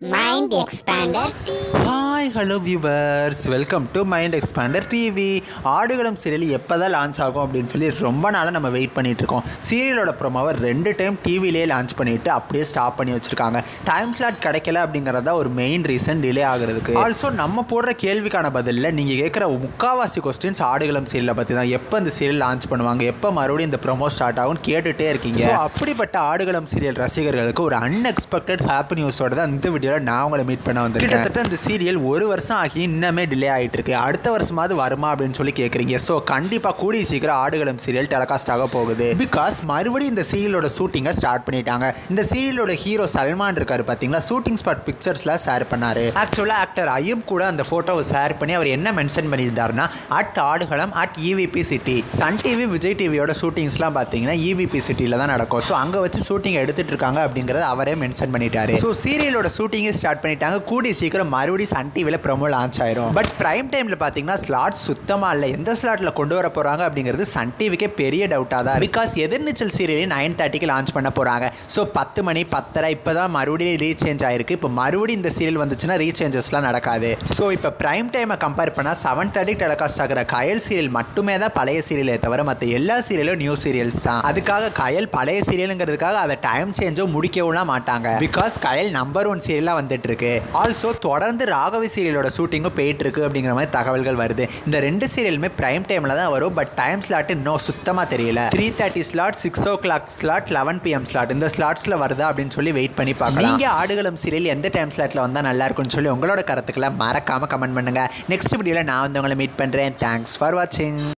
Mind Expander. Hi hello viewers, welcome to mind expander TV. Aadukalam serial எப்போ தான் launch ஆகும் அப்படின்னு சொல்லி ரொம்ப நாளாக நம்ம வெயிட் பண்ணிகிட்ருக்கோம். சீரியலோட ப்ரோமோவை 2 டைம் டிவிலே லான்ச் பண்ணிவிட்டு அப்படியே ஸ்டாப் பண்ணி வச்சுருக்காங்க. டைம் ஸ்லாட் கிடைக்கல அப்படிங்கிறதா ஒரு மெயின் ரீசன் டிலே ஆகிறதுக்கு. ஆல்சோ நம்ம போடுற கேள்விக்கான பதிலில் நீங்கள் கேட்குற முக்கால்வாசி கொஸ்டின்ஸ் ஆடுகளம் சீரியலை பற்றி தான். எப்போ இந்த சீரியல் லான்ச் பண்ணுவாங்க, எப்போ மறுபடியும் இந்த ப்ரோமோ ஸ்டார்ட் ஆகும்னு கேட்டுகிட்டே இருக்கீங்க. ஸோ அப்படிப்பட்ட ஆடுகளம் சீரியல் ரசிகர்களுக்கு ஒரு அன்எக்ஸ்பெக்டட் ஹாப்பி நியூஸோட தான் இந்த வீடியோவில் நான் உங்களை மீட் பண்ண வந்திருக்கேன். கிட்டத்தட்ட இந்த சீரியல் 1 வருஷம் ஆகி இன்னமே டிலே ஆகிட்டு இருக்கு. அடுத்த வருஷமாவது வருமா அப்படின்னு சொல்லி கேட்குறீங்க. ஸோ கண்டிப்பாக கூடிய சீக்கிரம் ஆடுகளம் சீரியல் டெலிகாஸ்ட் ஆக போகுது. பிகாஸ் மறுபடியும் இந்த சீரியலோட ஷூட்டிங்கை ஸ்டார்ட் பண்ணிட்டாங்க. இந்த சீரியலோட ஹீரோ சல்மான் இருக்காரு பார்த்தீங்களா, ஷூட்டிங் ஸ்பாட் பிக்சர்ஸ்ல ஷேர் பண்ணாரு. ஆக்சுவலாக ஆக்டர் அய்யூப் கூட அந்த ஃபோட்டோவை ஷேர் பண்ணி அவர் என்ன மென்ஷன் பண்ணியிருந்தாருன்னா, Aadukalam EVP city. Sun TV Vijay டிவியோட ஷூட்டிங்ஸ்லாம் பார்த்தீங்கன்னா EVP சிட்டியில் தான் நடக்கும். ஸோ அங்கே வச்சு ஷூட்டிங் எடுத்துட்டு இருக்காங்க அப்படிங்கிறத அவரே மென்ஷன் பண்ணிட்டாரு. ஸோ சீரியலோட ஷூட்டிங்கை ஸ்டார்ட் பண்ணிட்டாங்க. கூடிய சீக்கிரம் மறுபடியும் சன் டிவியில் ப்ரோமோ லான்ச் ஆயிரும். பட் பிரைம் டைமில் பார்த்தீங்கன்னா ஸ்லாட் சுத்தமாக இல்லை. எந்த ஸ்லாட்டில் கொண்டு வர போகிறாங்க அப்படிங்கிறது சன் டிவிக்கே பெரிய டவுட்டாக தான். பிகாஸ் எதிர்நீச்சல் சீரியலே 9:30க்கு லான்ச் பண்ண போகிறாங்க. ஸோ 10 மணி 10:30 இப்போ தான் மறுபடியும் ரீசேஞ்ச் ஆயிருக்கு. இப்போ மறுபடியும் இந்த சீரியல் வந்துச்சுன்னா ரீசேஞ்சஸ்லாம் நடக்காது. ஸோ இப்போ பிரைம் டைமை கம்பேர் பண்ணால் 7:30 டெலிகாஸ்ட் ஆகிற கயல் சீரியல் மட்டுமே தான் பழைய சீரியலே தவிர மற்ற எல்லா சீரியலும் நியூ சீரியல்ஸ் தான். அதுக்காக கயல் பழைய சீரியலுங்கிறதுக்காக அதை டைம் சேஞ்சோ முடிக்கவும் மாட்டாங்க. பிகாஸ் கயல் நம்பர் 1 சீரியலாக வந்துட்டு இருக்கு. ஆல்சோ தொடர்ந்து ராகவி சீரியலோட ஷூட்டிங்கும் போயிட்டு இருக்கு அப்படிங்கிற மாதிரி தகவல்கள் வருது. இந்த 2 சீரியலுமே பிரைம் டைம்ல தான் வரும். பட் டைம் ஸ்லாட் இன்னும் சுத்தமாக தெரியல. 3:30 slot, 6 o'clock slot, 11 PM slot, இந்த ஸ்லாட்ஸ்ல வருதா அப்படின்னு சொல்லி வெயிட் பண்ணி பார்க்கலாம். நீங்க ஆடுகளம் சீரியல் எந்த டைம் ஸ்லாட்ல வந்தா நல்லா இருக்கும்னு சொல்லி உங்களோட கருத்துக்களை மறக்காம கமெண்ட் பண்ணுங்க. நெக்ஸ்ட் வீடியோல நான் வந்து உங்களை மீட் பண்றேன். தேங்க்ஸ் ஃபார் வாட்சிங்.